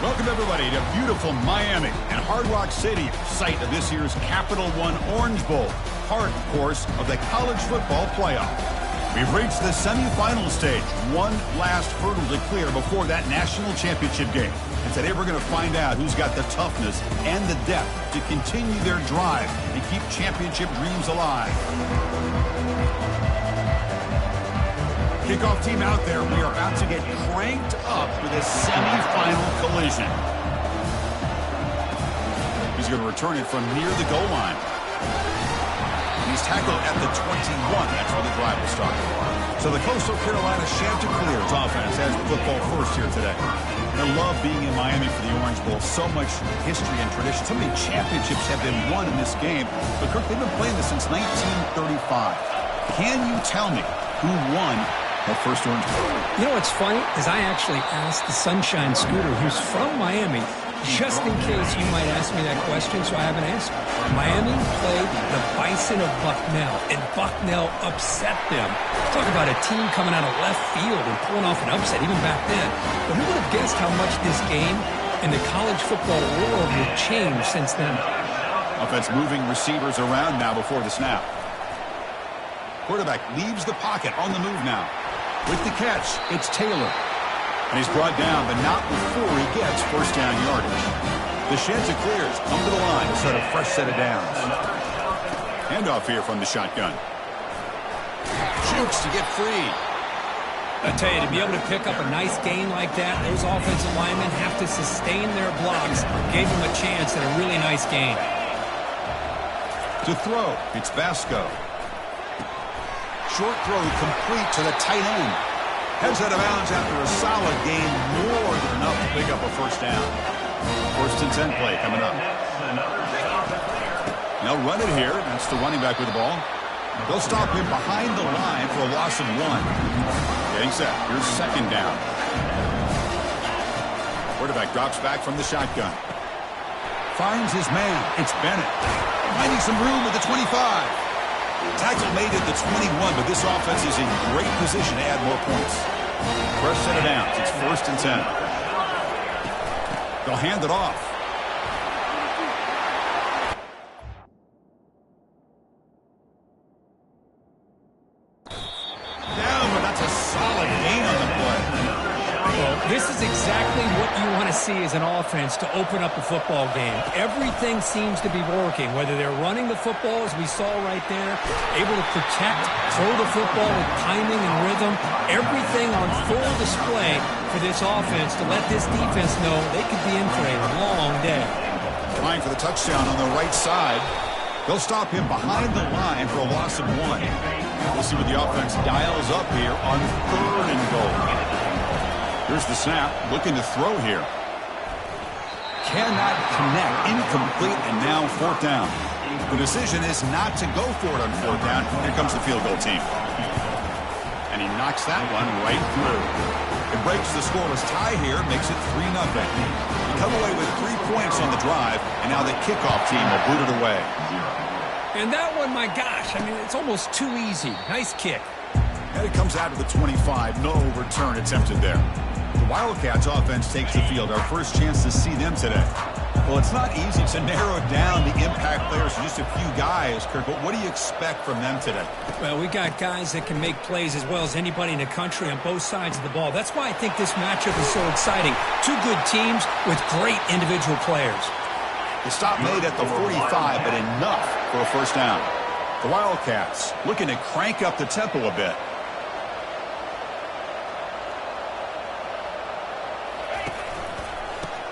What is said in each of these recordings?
Welcome, everybody, to beautiful Miami and Hard Rock Stadium, site of this year's Capital One Orange Bowl, part, of course, of the college football playoff. We've reached the semifinal stage, one last hurdle to clear before that national championship game. And today we're going to find out who's got the toughness and the depth to continue their drive and keep championship dreams alive. Kickoff team out there. We are about to get cranked up with a semifinal collision. He's going to return it from near the goal line. He's tackled at the 21. That's where the drive will start. So the Coastal Carolina Chanticleers offense has football first here today. I love being in Miami for the Orange Bowl. So much history and tradition. So many championships have been won in this game. But, Kirk, they've been playing this since 1935. Can you tell me who won that first Orange Bowl? You know what's funny is I actually asked the Sunshine Scooter, who's from Miami, just in case you might ask me that question, so I have an answer. Miami played the Bison of Bucknell, and Bucknell upset them. Talk about a team coming out of left field and pulling off an upset even back then. But who would have guessed how much this game and the college football world would change since then? Offense moving receivers around now before the snap. Quarterback leaves the pocket on the move now. With the catch, it's Taylor. And he's brought down, but not before he gets first down yardage. The Chanticleers come to the line to start a fresh set of downs. Handoff here from the shotgun. Shoots to get free. I tell you, to be able to pick up a nice gain like that, those offensive linemen have to sustain their blocks. Gave him a chance at a really nice gain. To throw, it's Vasco. Short throw complete to the tight end. Heads out of bounds after a solid gain, more than enough to pick up a first down. First and 10 play coming up. They'll run it here. That's the running back with the ball. They'll stop him behind the line for a loss of 1. Getting set. Here's second down. Quarterback drops back from the shotgun. Finds his man. It's Bennett. Finding some room at the 25. Tackle made at the 21, but this offense is in great position to add more points. Fresh set of downs. It's first and 10. They'll hand it off. Down, but that's a solid gain on the play. Well, this is exactly what you want to see as an offense to open up a football game. Everything seems to be working, whether they're running the football, as we saw right there, able to protect, throw the football with timing and rhythm, everything on full display for this offense to let this defense know they could be in for a long day. Trying for the touchdown on the right side. They'll stop him behind the line for a loss of 1. We'll see what the offense dials up here on 3rd and goal. Here's the snap, looking to throw here. Cannot connect, incomplete, and now 4th down. The decision is not to go for it on 4th down. Here comes the field goal team. And he knocks that one right through. It breaks the scoreless tie here, makes it 3-0. They come away with 3 points on the drive, and now the kickoff team will boot it away. And that one, my gosh, I mean, it's almost too easy. Nice kick. And it comes out of the 25. No return attempted there. The Wildcats offense takes the field. Our first chance to see them today. Well, it's not easy to narrow down the impact players to just a few guys, Kirk, but what do you expect from them today? Well, we got guys that can make plays as well as anybody in the country on both sides of the ball. That's why I think this matchup is so exciting. 2 good teams with great individual players. The stop made at the 45, but enough for a first down. The Wildcats looking to crank up the tempo a bit.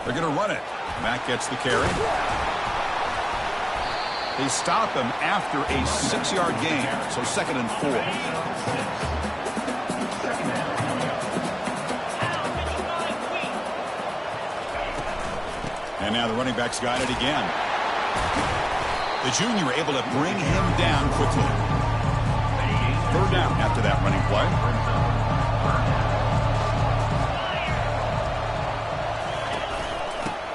They're going to run it. Mack gets the carry. They stop him after a 6-yard gain, so 2nd and 4. And now the running back's got it again. The junior able to bring him down quickly. 3rd down after that running play.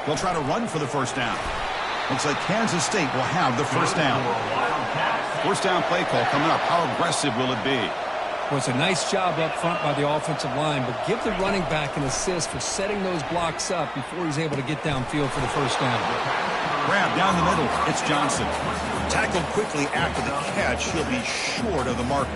They'll try to run for the 1st down. Looks like Kansas State will have the 1st down. 1st down play call coming up. How aggressive will it be? Well, it's a nice job up front by the offensive line, but give the running back an assist for setting those blocks up before he's able to get downfield for the 1st down. Grab down the middle. It's Johnson. Tackled quickly after the catch. He'll be short of the marker.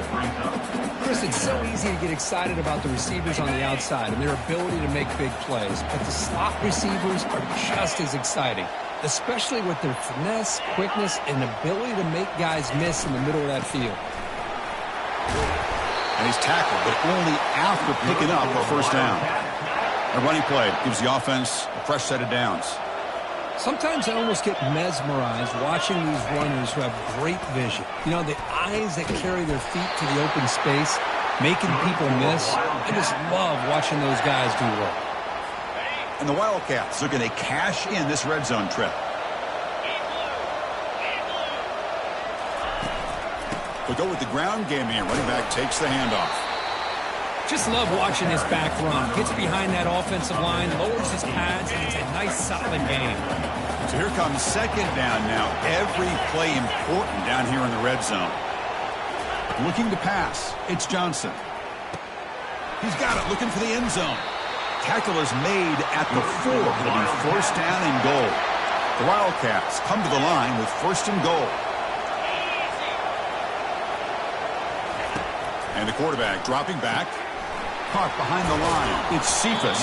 Chris, it's so easy to get excited about the receivers on the outside and their ability to make big plays, but the slot receivers are just as exciting, especially with their finesse, quickness, and ability to make guys miss in the middle of that field. And he's tackled, but only after picking up a 1st down. A running play gives the offense a fresh set of downs. Sometimes I almost get mesmerized watching these runners who have great vision. You know, the eyes that carry their feet to the open space, making people miss. I just love watching those guys do work. And the Wildcats are going to cash in this red zone trip. We'll go with the ground game here. Running back takes the handoff. Just love watching this back run. Gets behind that offensive line, lowers his pads, and it's a nice, solid game. So here comes 2nd down now. Every play important down here in the red zone. Looking to pass. It's Johnson. He's got it. Looking for the end zone. Tackle is made at the 4. It'll be 1st down and goal. The Wildcats come to the line with 1st and goal. And the quarterback dropping back. Caught behind the line. It's Cephas.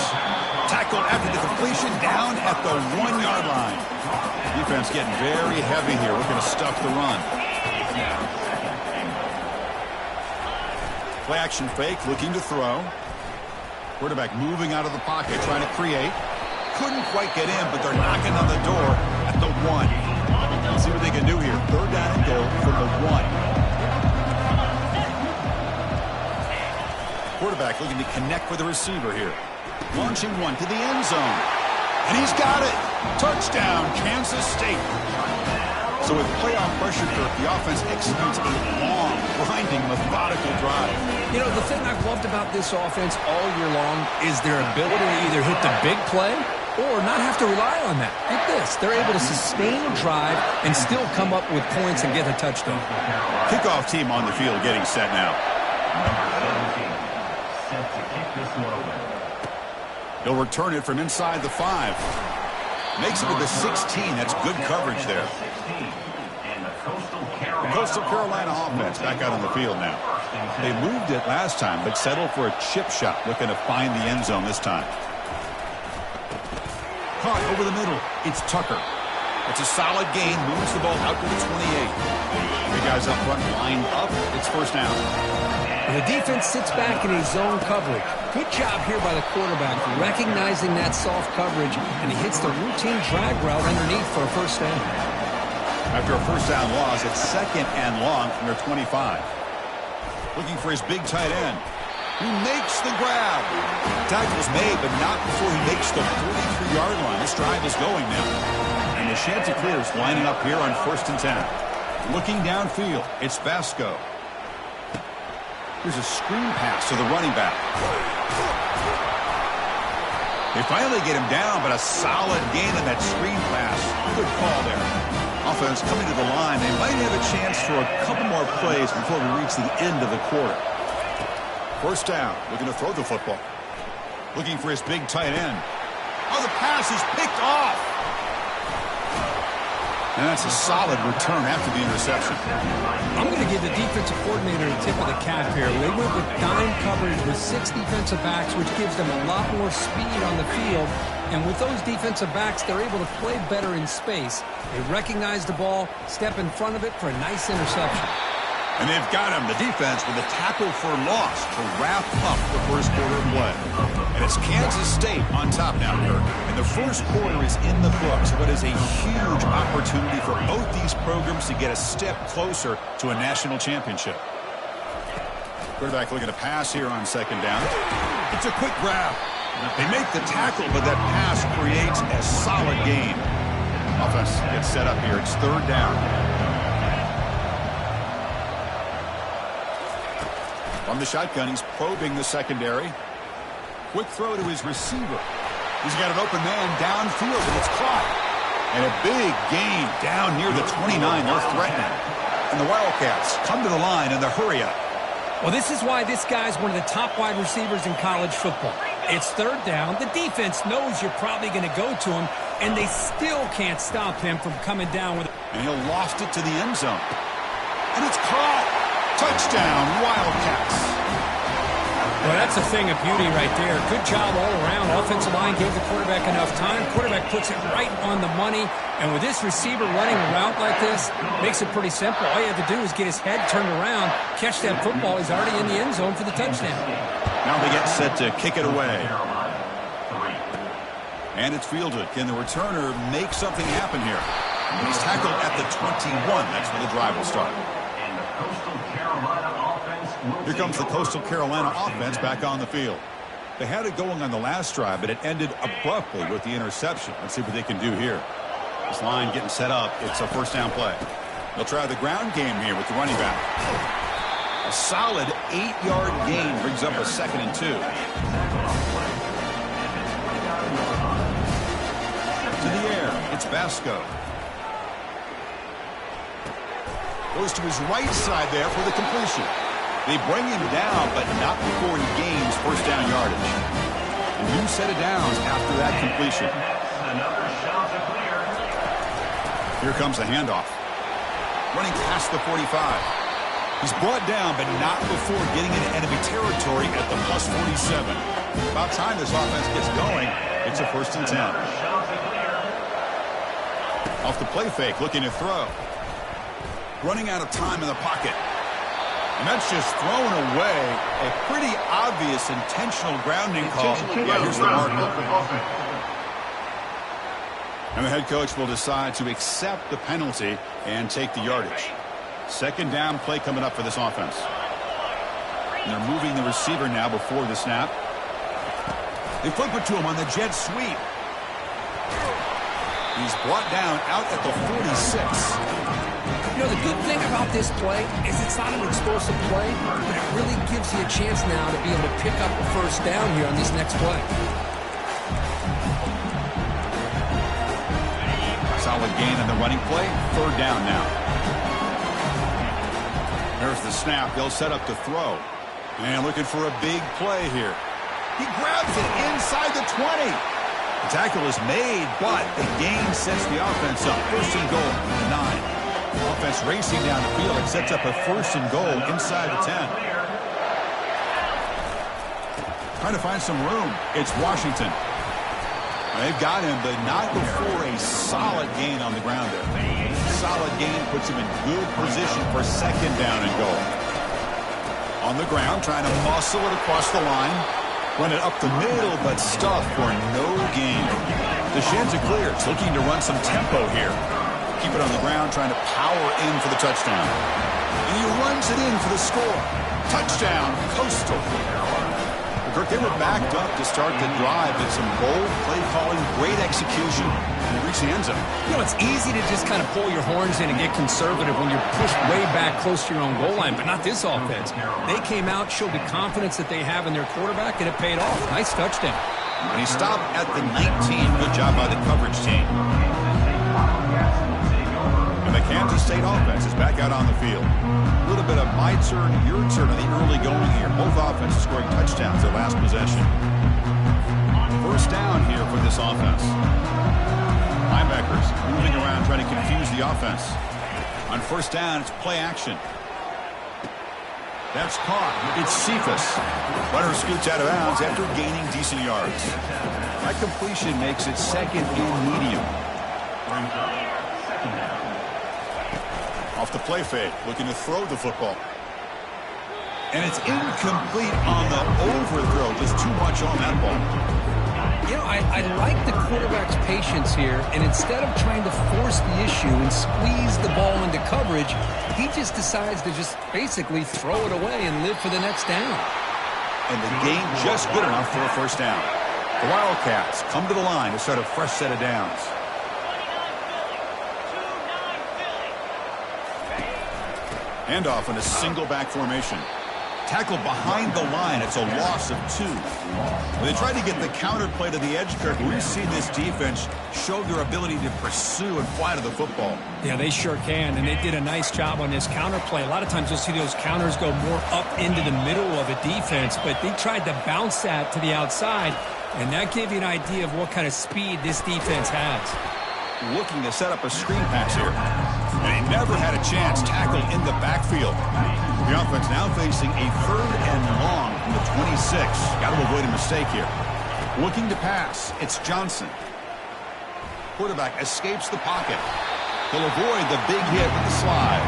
Tackled after the completion down at the 1-yard line. Defense getting very heavy here. We're going to stuff the run. Play action fake, looking to throw. Quarterback moving out of the pocket, trying to create. Couldn't quite get in, but they're knocking on the door at the 1. Let's see what they can do here. 3rd down and goal from the 1. Quarterback looking to connect with the receiver here. Launching one to the end zone. And he's got it. Touchdown, Kansas State. So with playoff pressure, Kirk, the offense executes a long, grinding, methodical drive. You know, the thing I've loved about this offense all year long is their ability to either hit the big play or not have to rely on that. Like this, they're able to sustain a drive and still come up with points and get a touchdown. Kickoff team on the field getting set now. He'll return it from inside the 5. Makes it to the 16. That's good coverage there. The Coastal Carolina offense back out on the field now. They moved it last time, but settled for a chip shot, looking to find the end zone this time. Caught over the middle. It's Tucker. It's a solid gain. Moves the ball out to the 28. The guys up front lined up. It's 1st down. And the defense sits back in a zone coverage. Good job here by the quarterback, recognizing that soft coverage, and he hits the routine drag route underneath for a 1st down. After a 1st down loss, it's 2nd and long from their 25. Looking for his big tight end. He makes the grab. Tackle's made, but not before he makes the 43-yard line. This drive is going now. And the Chanticleers lining up here on 1st and 10. Looking downfield, it's Vasco. Here's a screen pass to the running back. They finally get him down, but a solid gain on that screen pass. Good call there. Offense coming to the line. They might have a chance for a couple more plays before we reach the end of the quarter. 1st down, looking to throw the football. Looking for his big tight end. Oh, the pass is picked off. And that's a solid return after the interception. I'm going to give the defensive coordinator a tip of the cap here. They went with dime coverage with 6 defensive backs, which gives them a lot more speed on the field. And with those defensive backs, they're able to play better in space. They recognize the ball, step in front of it for a nice interception. And they've got him, the defense, with a tackle for loss to wrap up the first quarter of play. And it's Kansas State on top now, Kirk. And the first quarter is in the books. What is a huge opportunity for both these programs to get a step closer to a national championship. Quarterback looking to pass here on second down. It's a quick grab. They make the tackle, but that pass creates a solid gain. Offense gets set up here. It's third down. From the shotgun, he's probing the secondary. Quick throw to his receiver. He's got an open man downfield, and it's caught. And a big gain down near the 29. They're threatening. And the Wildcats come to the line in the hurry-up. Well, this is why this guy's one of the top wide receivers in college football. It's third down. The defense knows you're probably going to go to him, and they still can't stop him from coming down with it. And he'll loft it to the end zone. And it's caught. Touchdown, Wildcats. Well, that's a thing of beauty right there. Good job all around. Offensive line gave the quarterback enough time. Quarterback puts it right on the money. And with this receiver running a route like this, makes it pretty simple. All you have to do is get his head turned around, catch that football. He's already in the end zone for the touchdown. Now they get set to kick it away. And it's fielded. Can the returner make something happen here? He's tackled at the 21. That's where the drive will start. Here comes the Coastal Carolina offense back on the field. They had it going on the last drive, but it ended abruptly with the interception. Let's see what they can do here. This line getting set up. It's a first down play. They'll try the ground game here with the running back. A solid 8-yard gain brings up a 2nd and 2. To the air, it's Vasco. Goes to his right side there for the completion. They bring him down, but not before he gains first down yardage. A new set of downs after that completion. Here comes the handoff. Running past the 45. He's brought down, but not before getting into enemy territory at the plus 47. About time this offense gets going. It's a 1st and 10. Off the play fake, looking to throw. Running out of time in the pocket. And that's just thrown away. A pretty obvious intentional grounding call. Yeah, here's the marker. And the head coach will decide to accept the penalty and take the yardage. 2nd down play coming up for this offense. And they're moving the receiver now before the snap. They flip it to him on the jet sweep. He's brought down out at the 46. You know, the good thing about this play is it's not an explosive play, but it really gives you a chance now to be able to pick up the first down here on this next play. Solid gain in the running play. 3rd down now. There's the snap. They'll set up to throw. And looking for a big play here. He grabs it inside the 20. The tackle is made, but the gain sets the offense up. 1st and goal, 9. Offense racing down the field. It sets up a 1st and goal inside the 10. Trying to find some room. It's Washington. They've got him, but not before a solid gain on the ground there. Solid gain puts him in good position for 2nd down and goal. On the ground, trying to muscle it across the line. Run it up the middle, but stuffed for no gain. The Chanticleers looking to run some tempo here. Keep it on the ground, trying to power in for the touchdown. And he runs it in for the score. Touchdown, Coastal. Kirk, they were backed up to start the drive, but some bold play calling, great execution, and they reach the end zone. You know, it's easy to just kind of pull your horns in and get conservative when you're pushed way back close to your own goal line, but not this offense. They came out, showed the confidence that they have in their quarterback, and it paid off. Nice touchdown. And he stopped at the 19. Good job by the coverage team. And the Kansas State offense is back out on the field. A little bit of my turn, your turn on the early going here. Both offenses scoring touchdowns their last possession. First down here for this offense. Linebackers moving around trying to confuse the offense. On first down, it's play action. That's caught. It's Cephas. Runner scoots out of bounds after gaining decent yards. That completion makes it 2nd and medium. Off the play fake, looking to throw the football. And it's incomplete on the overthrow. Just too much on that ball. You know, I like the quarterback's patience here, and instead of trying to force the issue and squeeze the ball into coverage, he just decides to just basically throw it away and live for the next down. And the game just good enough for a first down. The Wildcats come to the line to start a fresh set of downs. Handoff in a single back formation. Tackle behind the line. It's a loss of 2. When they tried to get the counter play to the edge, Kirk, we've seen this defense show their ability to pursue and fly to the football. Yeah, they sure can, and they did a nice job on this counter play. A lot of times you'll see those counters go more up into the middle of a defense, but they tried to bounce that to the outside, and that gave you an idea of what kind of speed this defense has. Looking to set up a screen pass here. And he never had a chance. Tackle in the backfield. The offense now facing a 3rd and long from the 26. Got to avoid a mistake here. Looking to pass. It's Johnson. Quarterback escapes the pocket. He'll avoid the big hit with the slide.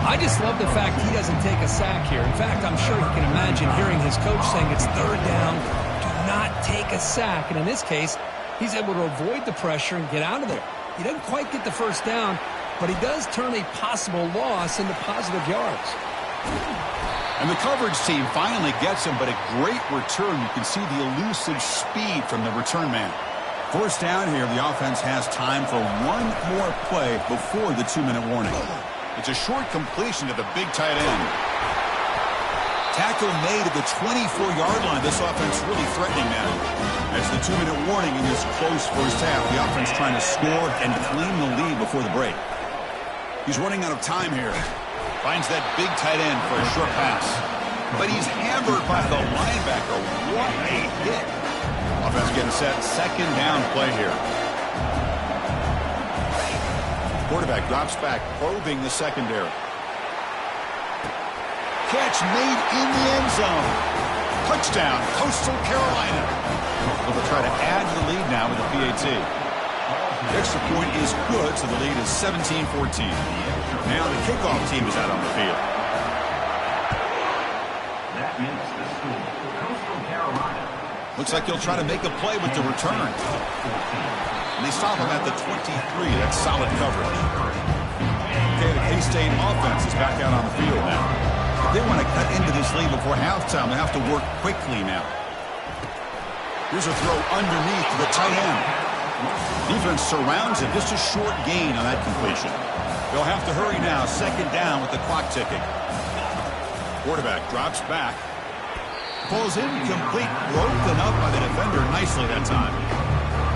I just love the fact he doesn't take a sack here. In fact, I'm sure he can imagine hearing his coach saying it's 3rd down. Do not take a sack. And in this case, he's able to avoid the pressure and get out of there. He doesn't quite get the first down, but he does turn a possible loss into positive yards. And the coverage team finally gets him, but a great return. You can see the elusive speed from the return man. First down here, the offense has time for one more play before the 2-minute warning. It's a short completion to the big tight end. Tackle made at the 24-yard line. This offense really threatening now. As the 2-minute warning in this close first half, the offense trying to score and claim the lead before the break. He's running out of time here. Finds that big tight end for a short pass. But he's hammered by the linebacker. What a hit. Offense getting set. 2nd down play here. Quarterback drops back, probing the secondary. Catch made in the end zone. Touchdown, Coastal Carolina. They'll try to add to the lead now with a PAT. The extra point is good, so the lead is 17-14. Now the kickoff team is out on the field. That makes the score. Coastal Carolina. Looks like he'll try to make a play with the return. And they stop him at the 23. That's solid coverage. Okay, the K-State offense is back out on the field now. If they want to cut into this lead before halftime, they have to work quickly now. Here's a throw underneath to the tight end. Defense surrounds him. Just a short gain on that completion. They'll have to hurry now. 2nd down with the clock ticking. Quarterback drops back. Pulls incomplete. Broken up by the defender nicely that time.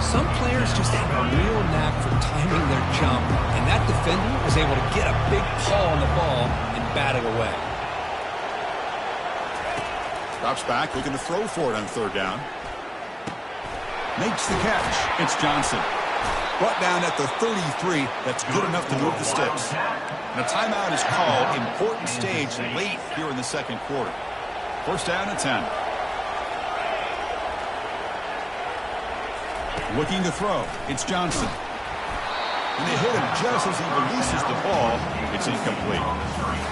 Some players just have a real knack for timing their jump, and that defender was able to get a big paw on the ball and bat it away. Drops back, looking to throw for it on 3rd down. Makes the catch. It's Johnson. Brought down at the 33. That's good enough to move the sticks. And a timeout is called. Important stage late here in the 2nd quarter. First down at 10. Looking to throw. It's Johnson. And they hit him just as he releases the ball. It's incomplete.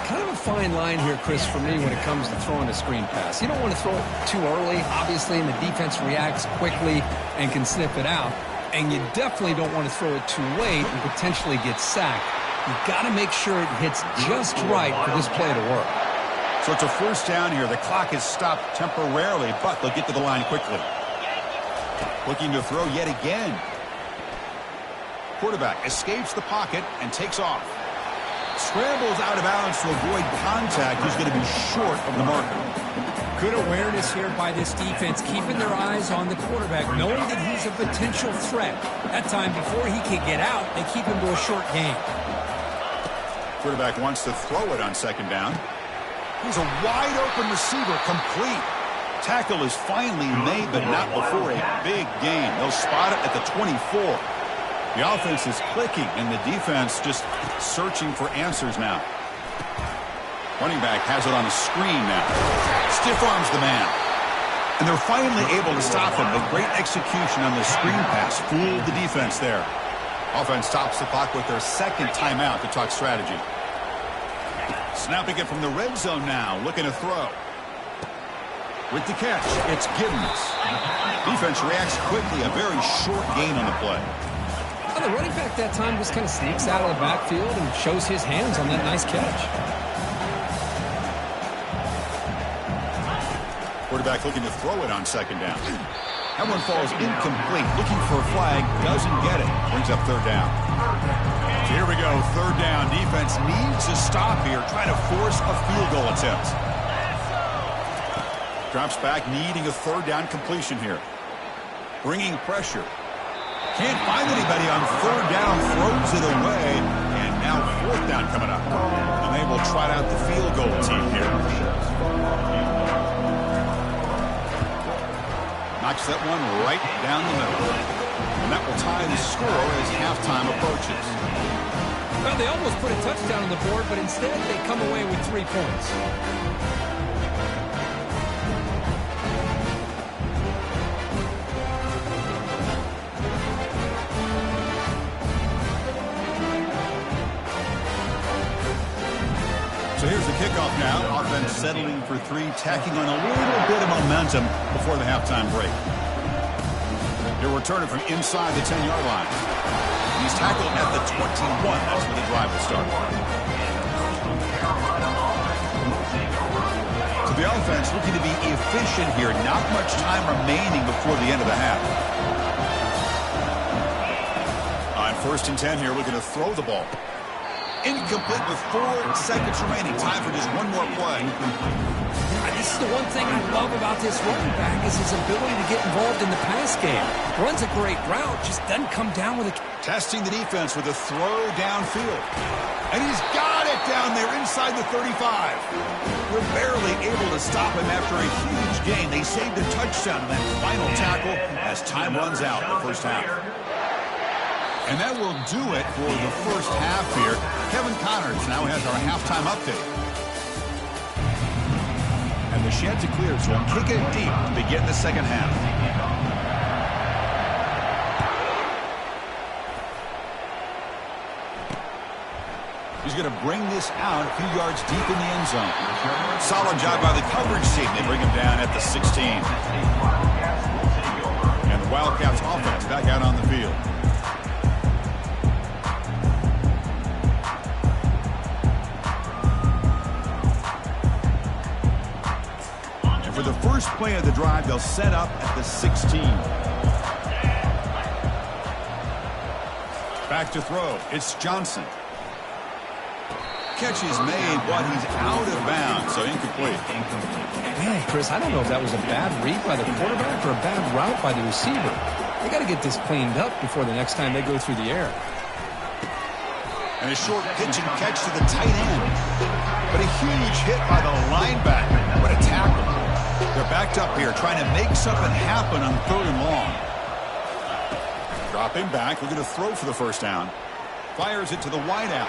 Kind of a fine line here, Chris, for me when it comes to throwing a screen pass. You don't want to throw it too early, obviously, and the defense reacts quickly and can sniff it out. And you definitely don't want to throw it too late and potentially get sacked. You've got to make sure it hits just right for this play to work. So it's a first down here. The clock is stopped temporarily, but they'll get to the line quickly. Looking to throw yet again. Quarterback escapes the pocket and takes off. Scrambles out of bounds to avoid contact. He's going to be short of the marker. Good awareness here by this defense, keeping their eyes on the quarterback, knowing that he's a potential threat. That time, before he can get out, they keep him to a short game. Quarterback wants to throw it on 2nd down. He's a wide-open receiver, complete. Tackle is finally made, but not before a big gain. They'll spot it at the 24. The offense is clicking, and the defense just searching for answers now. Running back has it on a screen now. Stiff arms the man. And they're finally able to stop him. A great execution on the screen pass. Fooled the defense there. Offense stops the clock with their 2nd timeout to talk strategy. Snapping it from the red zone now, looking to throw. With the catch, it's Giddens. Defense reacts quickly, a very short gain on the play. Well, the running back that time just kind of sneaks out of the backfield and shows his hands on that nice catch. Quarterback looking to throw it on second down. That one falls incomplete. Looking for a flag, doesn't get it. Brings up third down. So here we go, third down. Defense needs a stop here, trying to force a field goal attempt. Drops back, needing a third down completion here. Bringing pressure. Can't find anybody on third down, throws it away, and now fourth down coming up. And they will trot out the field goal team here. Knocks that one right down the middle. And that will tie the score as halftime approaches. Well, they almost put a touchdown on the board, but instead they come away with 3 points. So here's the kickoff now. Offense settling for 3, tacking on a little bit of momentum before the halftime break. They'll return it from inside the 10-yard line. He's tackled at the 21. That's where the drive will start. So the offense looking to be efficient here. Not much time remaining before the end of the half. On 1st and 10 here, looking to throw the ball. Incomplete with 4 seconds remaining. Time for just one more play. This is the one thing I love about this running back is his ability to get involved in the pass game. Runs a great route, just doesn't come down with a... Testing the defense with a throw downfield. And he's got it down there inside the 35. We're barely able to stop him after a huge gain. They saved a touchdown in that final tackle as time runs out in the first half. And that will do it for the first half here. Kevin Connors now has our halftime update. And the Chanticleers will kick it deep to begin the second half. He's going to bring this out a few yards deep in the end zone. Solid job by the coverage team. They bring him down at the 16. And the Wildcats offense back out on the field. For the first play of the drive, they'll set up at the 16. Back to throw. It's Johnson. Catch is made, but he's out of bounds, so incomplete. Man, Chris, I don't know if that was a bad read by the quarterback or a bad route by the receiver. They got to get this cleaned up before the next time they go through the air. And a short pitch and catch to the tight end. But a huge hit by the linebacker. What a tackle. They're backed up here trying to make something happen on 3rd and long. Dropping back. We're going to throw for the first down. Fires it to the wideout.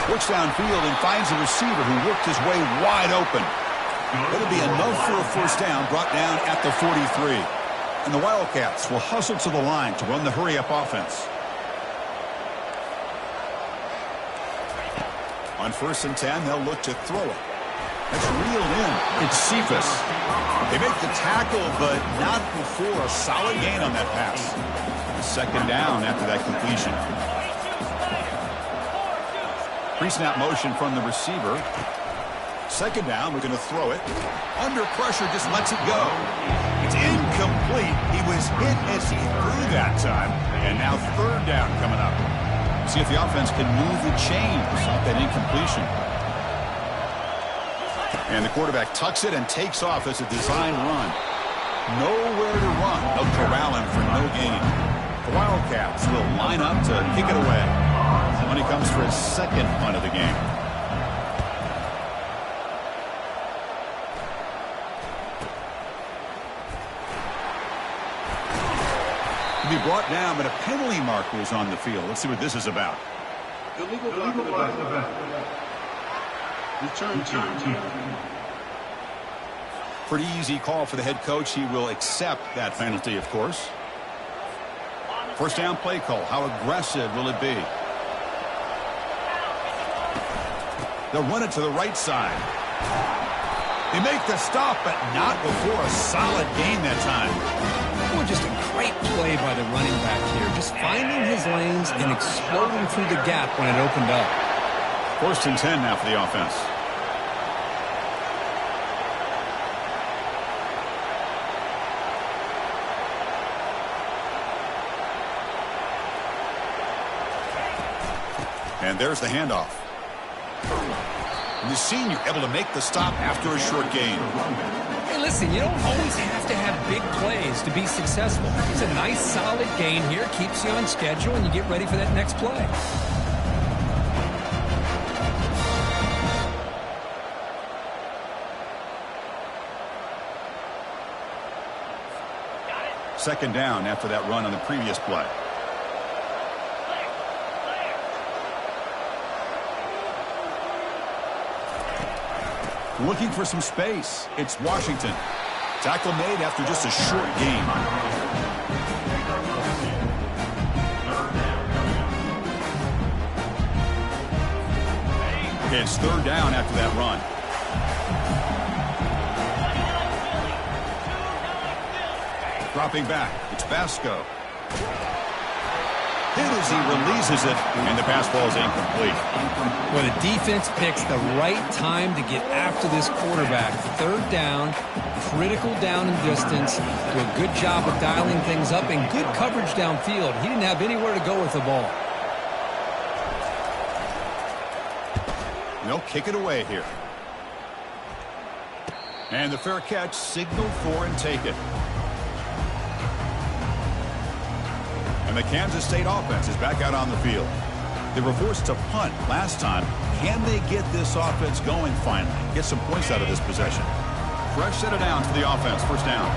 Works downfield and finds a receiver who worked his way wide open. That'll be enough for a first down, brought down at the 43. And the Wildcats will hustle to the line to run the hurry-up offense. On 1st and 10, they'll look to throw it. That's reeled in. It's Cephas. They make the tackle, but not before a solid gain on that pass. Second down after that completion. Pre-snap motion from the receiver. Second down, we're going to throw it. Under pressure, just lets it go. It's incomplete. He was hit as he threw that time. And now 3rd down coming up. See if the offense can move the chains off that incompletion. And the quarterback tucks it and takes off as a design run. Nowhere to run. They'll corral him for no gain. The Wildcats will line up to kick it away. When he comes for his second punt of the game. To be brought down, but a penalty marker is on the field. Let's see what this is about. Illegal block of the back. Return team. Pretty easy call for the head coach. He will accept that penalty, of course. First down play call. How aggressive will it be? They'll run it to the right side. They make the stop, but not before a solid gain that time. Well, just a great play by the running back here. Just finding his lanes and exploding through the gap when it opened up. 1st and 10 now for the offense. And there's the handoff. And the senior able to make the stop after a short gain. Hey, listen, you don't always have to have big plays to be successful. It's a nice, solid gain here. Keeps you on schedule, and you get ready for that next play. Second down after that run on the previous play. Looking for some space. It's Washington. Tackle made after just a short gain. It's 3rd down after that run. Dropping back. It's Basco. Hit as he releases it, and the pass ball is incomplete. Well, the defense picks the right time to get after this quarterback. 3rd down, critical down and distance. Do a good job of dialing things up and good coverage downfield. He didn't have anywhere to go with the ball. They'll kick it away here. And the fair catch, signal for and take it. And the Kansas State offense is back out on the field. They were forced to punt last time. Can they get this offense going finally? Get some points out of this possession. Fresh set of downs for the offense. 1st down.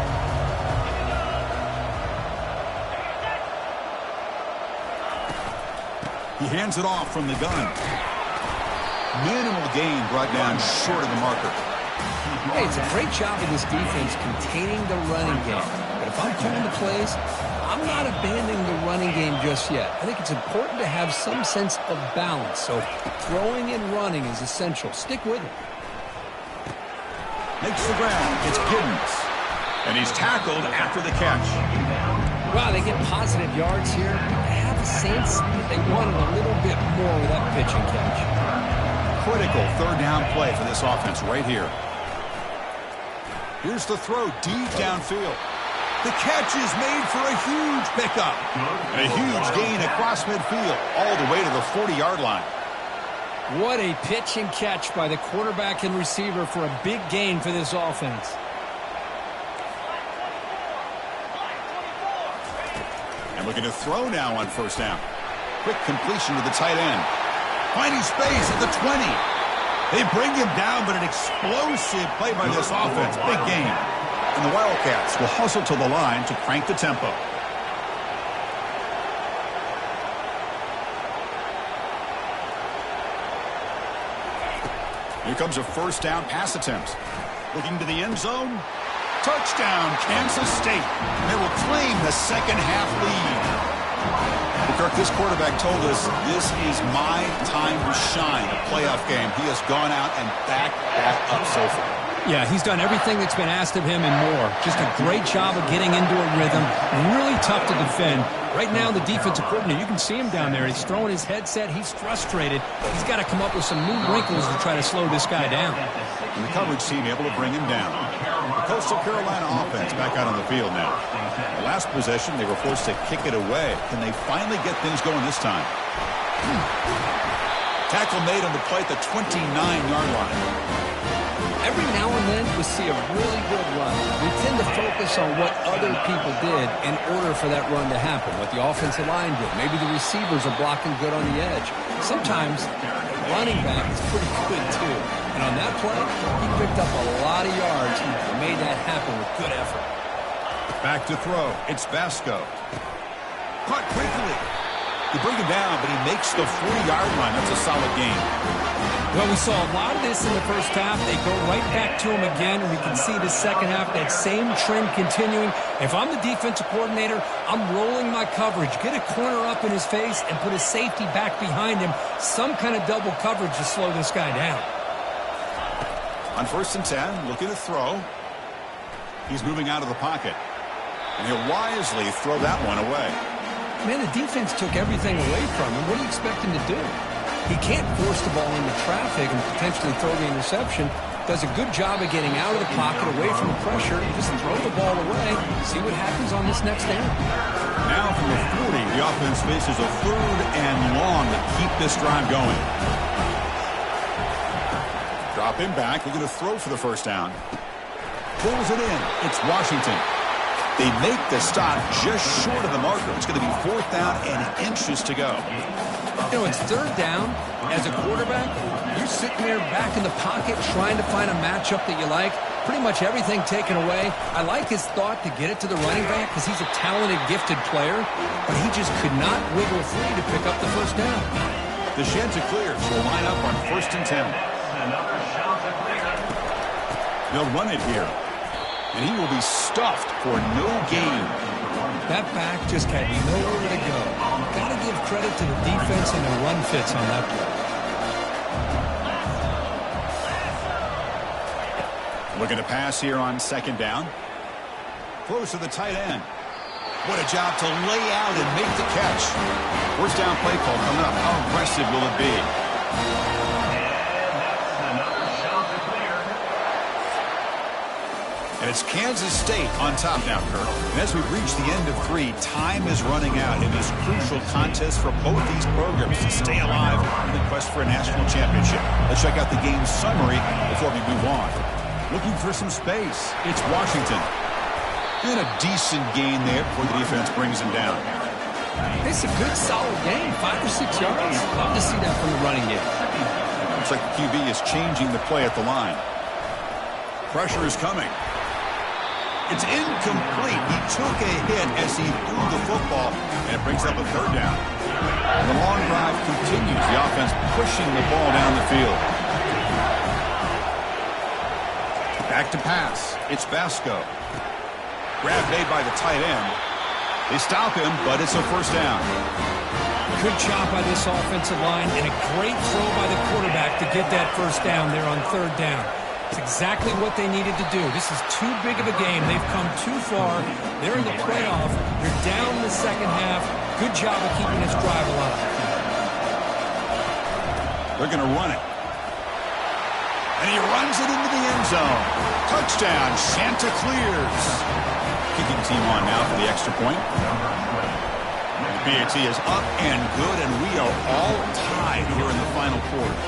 He hands it off from the gun. Minimal gain brought down short of the marker. Hey, it's a great job of this defense containing the running game. But if I'm calling the plays, I'm not abandoning the running game just yet. I think it's important to have some sense of balance. So throwing and running is essential. Stick with it. Makes the grab. It's Giddens. And he's tackled after the catch. Wow, they get positive yards here. I have the Saints that they wanted a little bit more with that pitch and catch. Critical 3rd down play for this offense right here. Here's the throw deep downfield. The catch is made for a huge pickup. A huge gain across midfield, all the way to the 40-yard line. What a pitch and catch by the quarterback and receiver for a big gain for this offense. And looking to throw now on 1st down. Quick completion to the tight end. Finding space at the 20. They bring him down, but an explosive play by this offense. Big gain. And the Wildcats will hustle to the line to crank the tempo. Here comes a 1st down pass attempt. Looking to the end zone. Touchdown, Kansas State. They will claim the second half lead. Well, Kirk, this quarterback told us this is my time to shine, a playoff game. He has gone out and backed that up so far. Yeah, he's done everything that's been asked of him and more. Just a great job of getting into a rhythm. Really tough to defend. Right now, the defensive coordinator, you can see him down there. He's throwing his headset. He's frustrated. He's got to come up with some new wrinkles to try to slow this guy down. And the coverage team able to bring him down. The Coastal Carolina offense back out on the field now. The last possession, they were forced to kick it away. Can they finally get things going this time? Tackle made on the play at the 29-yard line. Every now and then we see a really good run. We tend to focus on what other people did in order for that run to happen, what the offensive line did. Maybe the receivers are blocking good on the edge. Sometimes the running back is pretty good too. And on that play, he picked up a lot of yards and made that happen with good effort. Back to throw. It's Basco. Caught quickly. They bring him down, but he makes the 40-yard line. That's a solid gain. Well, we saw a lot of this in the first half. They go right back to him again, and we can see the second half, that same trend continuing. If I'm the defensive coordinator, I'm rolling my coverage. Get a corner up in his face and put a safety back behind him. Some kind of double coverage to slow this guy down. On 1st and 10, looking to throw. He's moving out of the pocket. And he'll wisely throw that one away. Man, the defense took everything away from him. What do you expect him to do? He can't force the ball into traffic and potentially throw the interception. Does a good job of getting out of the pocket, away from the pressure. Just throw the ball away. See what happens on this next down. Now from the 40, the offense faces a 3rd and long to keep this drive going. Drop him back. Looking to throw for the 1st down. Pulls it in. It's Washington. They make the stop just short of the marker. It's going to be 4th down and inches to go. You know, it's 3rd down. As a quarterback, you're sitting there back in the pocket trying to find a matchup that you like. Pretty much everything taken away. I like his thought to get it to the running back because he's a talented, gifted player, but he just could not wiggle free to pick up the 1st down. The Chanticleers will line up on 1st and 10. They'll run it here. And he will be stuffed for no gain. That back just had nowhere to go. Got to give credit to the defense and the run fits on that play. Looking to pass here on 2nd down. Close to the tight end. What a job to lay out and make the catch. 1st down play call coming up. How aggressive will it be? And it's Kansas State on top now, Kirk. And as we reach the end of 3, time is running out in this crucial contest for both these programs to stay alive in the quest for a national championship. Let's check out the game summary before we move on. Looking for some space. It's Washington. And a decent gain there before the defense brings him down. It's a good, solid game. 5 or 6 yards. Love to see that from the running game. Looks like the QB is changing the play at the line. Pressure is coming. It's incomplete. He took a hit as he threw the football, and it brings up a 3rd down. And the long drive continues. The offense pushing the ball down the field. Back to pass. It's Basco. Grab made by the tight end. They stop him, but it's a 1st down. Good job by this offensive line, and a great throw by the quarterback to get that 1st down there on 3rd down. It's exactly what they needed to do. This is too big of a game. They've come too far. They're in the playoff. You're down in the second half. Good job of keeping this drive alive. They're going to run it. And he runs it into the end zone. Touchdown, Chanticleers. Kicking team on now for the extra point. The PAT is up and good, and we are all tied here in the final quarter.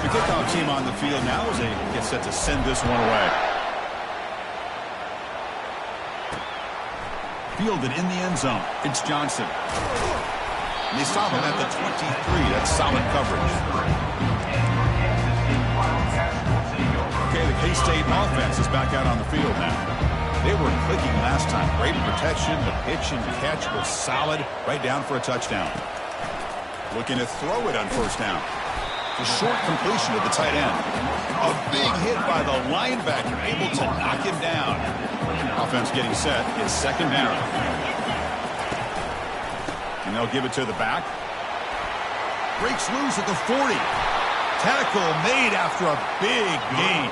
The kickoff team on the field now as they get set to send this one away. Fielded in the end zone. It's Johnson. And they stop him at the 23. That's solid coverage. Okay, the K-State offense is back out on the field now. They were clicking last time. Great protection. The pitch and catch was solid. Right down for a touchdown. Looking to throw it on 1st down. The short completion of the tight end. A big hit by the linebacker, able to knock him down. Offense getting set. It's 2nd down. And they'll give it to the back. Breaks loose at the 40. Tackle made after a big gain.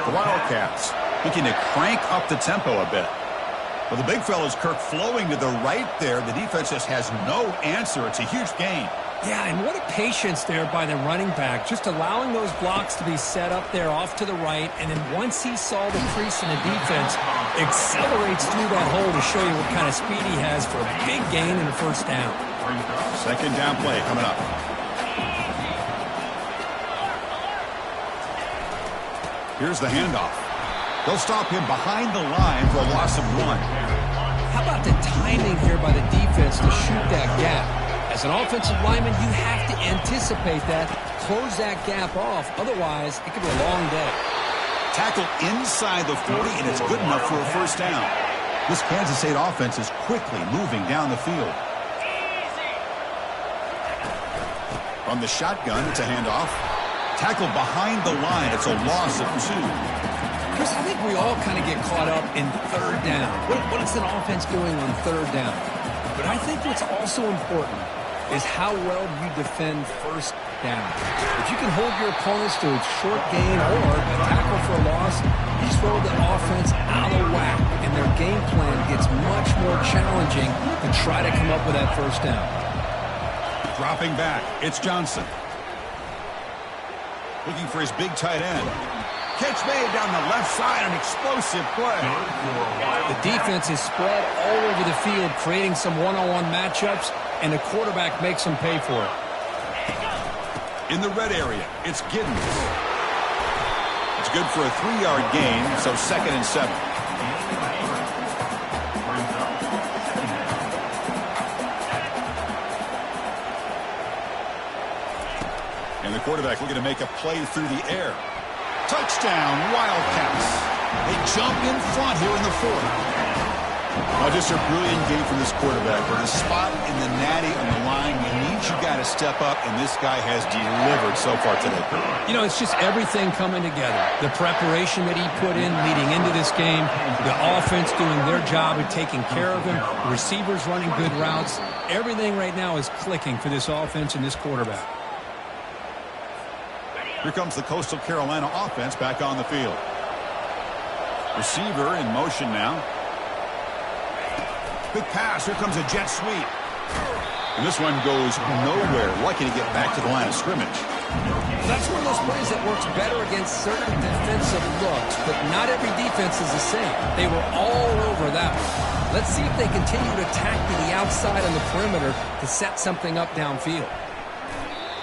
The Wildcats looking to crank up the tempo a bit. Well, the big fella's Kirk flowing to the right there. The defense just has no answer. It's a huge gain. Yeah, and what a patience there by the running back, just allowing those blocks to be set up there off to the right, and then once he saw the crease in the defense, accelerates through that hole to show you what kind of speed he has for a big gain in the 1st down. 2nd down play coming up. Here's the handoff. They'll stop him behind the line for a loss of 1. How about the timing here by the defense to shoot that gap? As an offensive lineman, you have to anticipate that, close that gap off. Otherwise, it could be a long day. Tackle inside the 40, and it's good enough for a 1st down. This Kansas State offense is quickly moving down the field. From the shotgun, it's a handoff. Tackled behind the line. It's a loss of 2. Chris, I think we all kind of get caught up in third down. What is an offense doing on third down? But I think what's also important is how well you defend first down. If you can hold your opponents to a short gain or a tackle for a loss, you throw the offense out of whack, and their game plan gets much more challenging to try to come up with that first down. Dropping back, it's Johnson. Looking for his big tight end. Catch made down the left side, an explosive play. The defense is spread all over the field, creating some one-on-one matchups, and the quarterback makes them pay for it. In the red area, it's Giddens. It's good for a 3-yard gain, so 2nd and 7. And the quarterback looking to make a play through the air. Touchdown, Wildcats. They jump in front here in the 4th. Now, just a brilliant game from this quarterback. With a spot in the natty on the line, you got to step up, and this guy has delivered so far today. You know, it's just everything coming together. The preparation that he put in leading into this game, the offense doing their job of taking care of him, the receivers running good routes. Everything right now is clicking for this offense and this quarterback. Here comes the Coastal Carolina offense back on the field. Receiver in motion now. Big pass. Here comes a jet sweep. And this one goes nowhere. Lucky to get back to the line of scrimmage. That's one of those plays that works better against certain defensive looks, but not every defense is the same. They were all over that one. Let's see if they continue to attack to the outside on the perimeter to set something up downfield.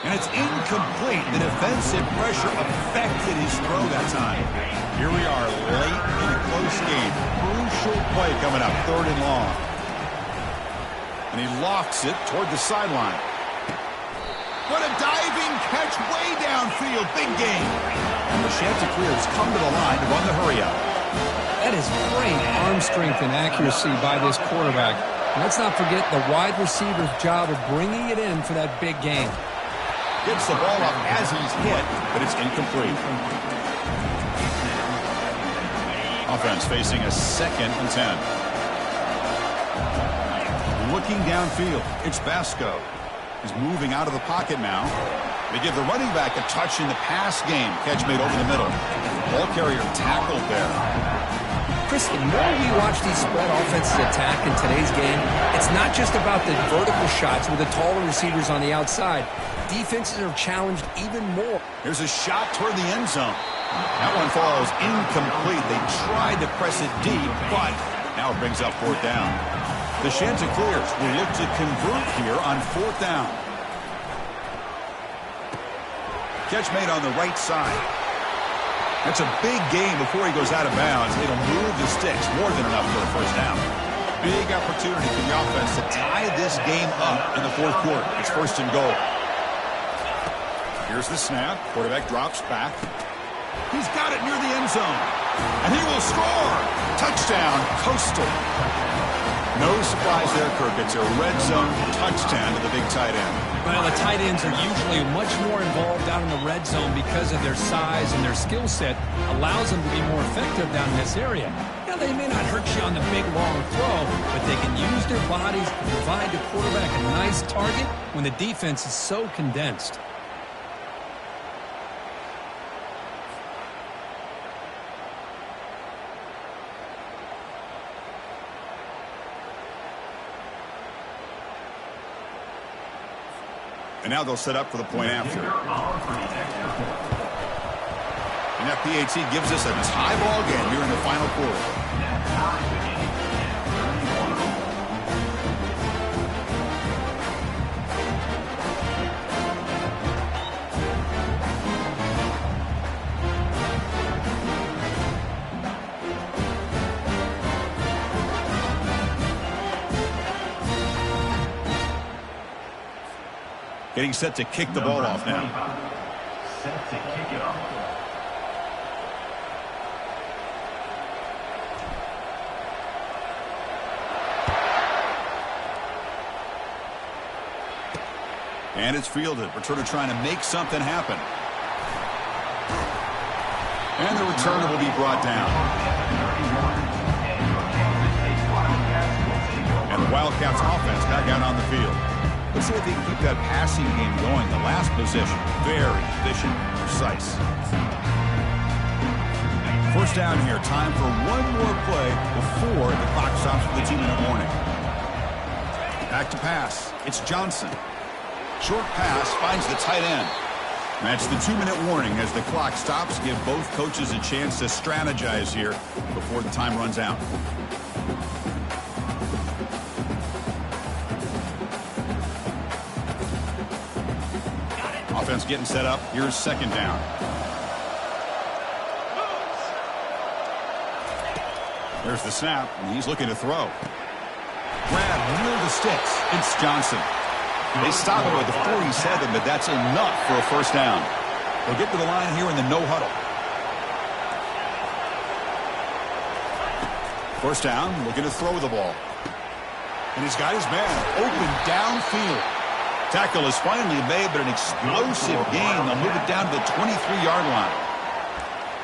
And it's incomplete. The defensive pressure affected his throw that time. Here we are late in a close game. Crucial play coming up, 3rd and long. And he lofts it toward the sideline. What a diving catch way downfield. Big game. And the Chanticleers come to the line to run the hurry-up. That is great arm strength and accuracy by this quarterback. And let's not forget the wide receiver's job of bringing it in for that big game. Gets the ball up as he's hit, but it's incomplete. Offense facing a 2nd and 10. Looking downfield, it's Vasco. He's moving out of the pocket now. They give the running back a touch in the pass game. Catch made over the middle. Ball carrier tackled there. Chris, the more we watch these spread offenses attack in today's game, it's not just about the vertical shots with the taller receivers on the outside. Defenses are challenged even more. Here's a shot toward the end zone. That one falls incomplete. They tried to press it deep, but now it brings up 4th down. The Chanticleers will look to convert here on 4th down. Catch made on the right side. That's a big game before he goes out of bounds. It'll move the sticks more than enough for a 1st down. Big opportunity for the offense to tie this game up in the 4th quarter. It's 1st and goal. Here's the snap. Quarterback drops back. He's got it near the end zone. And he will score. Touchdown, Coastal. No surprise there, Kirk. It's a red zone touchdown to the big tight end. Well, the tight ends are usually much more involved down in the red zone because of their size and their skill set allows them to be more effective down in this area. Now, they may not hurt you on the big, long throw, but they can use their bodies to provide the quarterback a nice target when the defense is so condensed. And now they'll set up for the point after. And that PAT gives us a tie ball game here in the final quarter. Getting set to kick the ball off now. Set to kick it off. And it's fielded. Returner trying to make something happen. And the returner will be brought down. And the Wildcats offense back out on the field. Let's see if they can keep that passing game going. The last possession, very efficient, precise. First down here. Time for one more play before the clock stops for the 2-minute warning. Back to pass. It's Johnson. Short pass finds the tight end. That's the 2-minute warning as the clock stops. Give both coaches a chance to strategize here before the time runs out. Offense getting set up. Here's second down. There's the snap, and he's looking to throw. Grab near the sticks. It's Johnson. They stop him at the 47, but that's enough for a first down. They'll get to the line here in the no huddle. First down, looking to throw the ball. And he's got his man open downfield. Tackle is finally made, but an explosive gain. They'll move it down to the 23-yard line.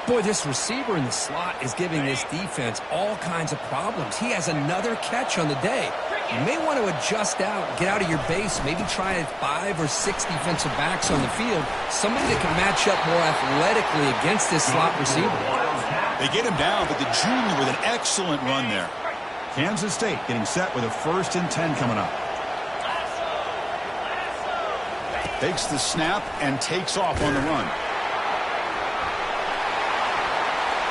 Boy, this receiver in the slot is giving this defense all kinds of problems. He has another catch on the day. You may want to adjust out, get out of your base, maybe try 5 or 6 defensive backs on the field, somebody that can match up more athletically against this slot receiver. They get him down, but the junior with an excellent run there. Kansas State getting set with a 1st and 10 coming up. Takes the snap and takes off on the run.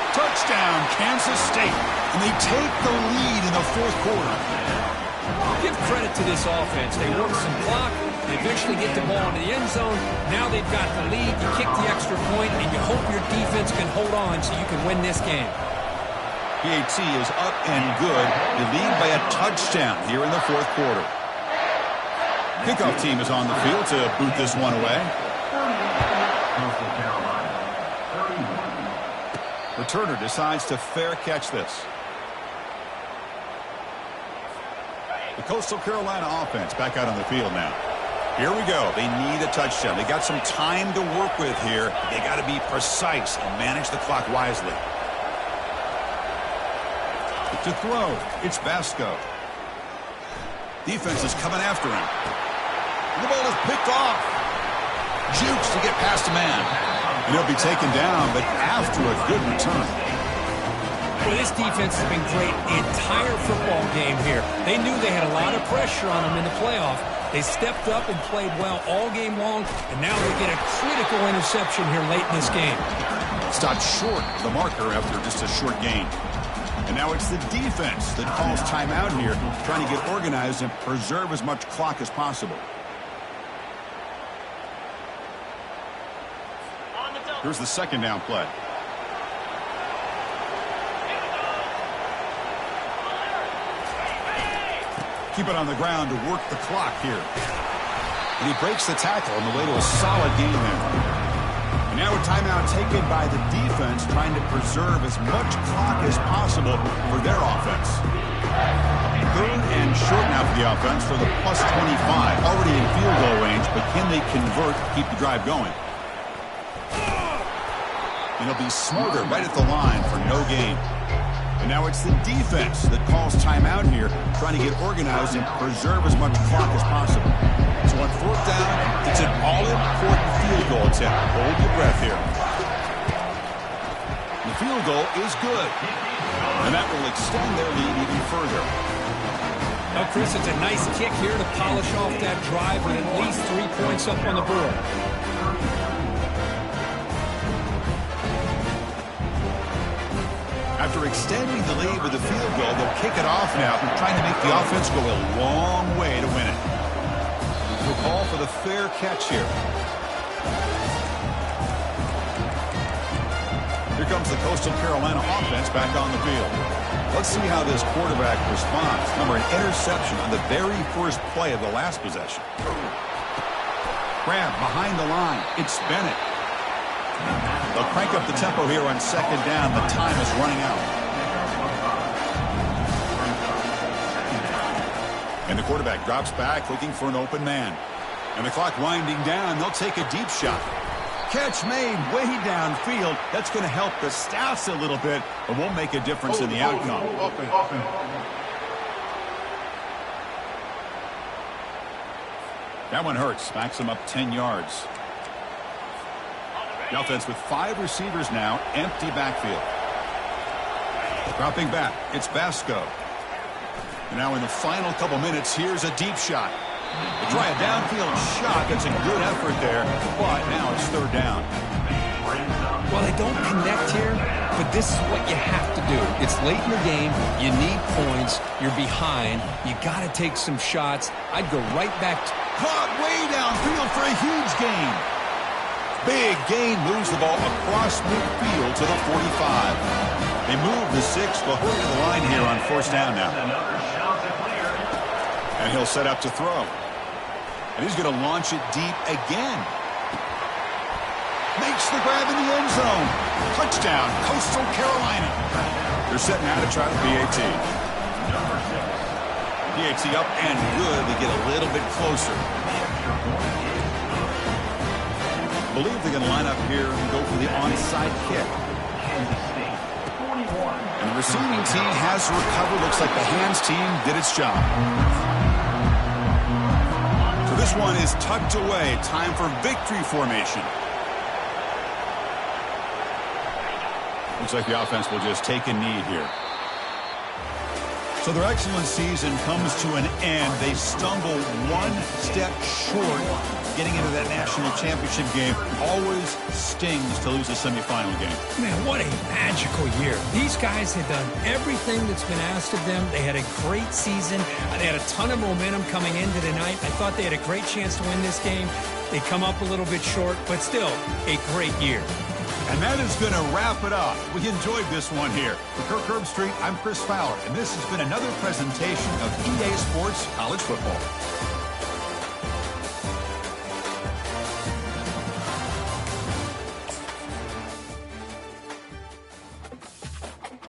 Touchdown, Kansas State. And they take the lead in the 4th quarter. Give credit to this offense. They work some clock. They eventually get the ball into the end zone. Now they've got the lead. You kick the extra point, and you hope your defense can hold on so you can win this game. PAT is up and good. They lead by a touchdown here in the 4th quarter. Kickoff team is on the field to boot this one away. Returner decides to fair catch this. The Coastal Carolina offense back out on the field now. Here we go. They need a touchdown. They got some time to work with here. They got to be precise and manage the clock wisely. To throw, it's Vasco. Defense is coming after him. The ball is picked off. Jukes to get past a man. And he'll be taken down, but after a good return. Well, this defense has been great the entire football game here. They knew they had a lot of pressure on them in the playoff. They stepped up and played well all game long, and now they get a critical interception here late in this game. Stopped short of the marker after just a short gain. And now it's the defense that calls timeout here, trying to get organized and preserve as much clock as possible. Here's the second down play. Keep it on the ground to work the clock here. And he breaks the tackle on the way to a solid game there. And now a timeout taken by the defense, trying to preserve as much clock as possible for their offense. 3rd and short now for the offense for the +25. Already in field goal range, but can they convert to keep the drive going? And he'll be smarter right at the line for no gain. And now it's the defense that calls timeout here, trying to get organized and preserve as much clock as possible. So on 4th down, it's an all-important field goal attempt. Hold your breath here. The field goal is good. And that will extend their lead even further. Well, Chris, it's a nice kick here to polish off that drive with at least 3 points up on the board. After extending the lead with the field goal, they'll kick it off now, trying to make the offense go a long way to win it. We'll call for the fair catch here. Here comes the Coastal Carolina offense back on the field. Let's see how this quarterback responds. Remember, an interception on the very first play of the last possession. Grab behind the line. It's Bennett. They'll crank up the tempo here on 2nd down. The time is running out. And the quarterback drops back looking for an open man. And the clock winding down. They'll take a deep shot. Catch made way downfield. That's going to help the stats a little bit, but won't make a difference in the outcome. That one hurts. Backs him up 10 yards. The offense with 5 receivers now. Empty backfield. Dropping back. It's Basco. And now in the final couple minutes, here's a deep shot. They try a downfield shot. That's a good effort there, but now it's 3rd down. Well, they don't connect here, but this is what you have to do. It's late in the game. You need points. You're behind. You got to take some shots. I'd go right back. Caught way downfield for a huge gain. Big gain moves the ball across midfield to the 45. They move the 6. They'll hurry to the line here on 4th down now. And he'll set up to throw. And he's going to launch it deep again. Makes the grab in the end zone. Touchdown, Coastal Carolina. They're setting out to try the PAT. PAT up and good. They get a little bit closer. I believe they're going to line up here and go for the onside kick. And the receiving team has recovered. Looks like the hands team did its job. So this one is tucked away. Time for victory formation. Looks like the offense will just take a knee here. So their excellent season comes to an end. They stumble one step short getting into that national championship game. Always stings to lose a semifinal game. Man, what a magical year. These guys had done everything that's been asked of them. They had a great season. They had a ton of momentum coming into tonight. I thought they had a great chance to win this game. They come up a little bit short, but still a great year. And that is going to wrap it up. We enjoyed this one here. For Kirk Herbstreit, I'm Chris Fowler, and this has been another presentation of EA Sports College Football.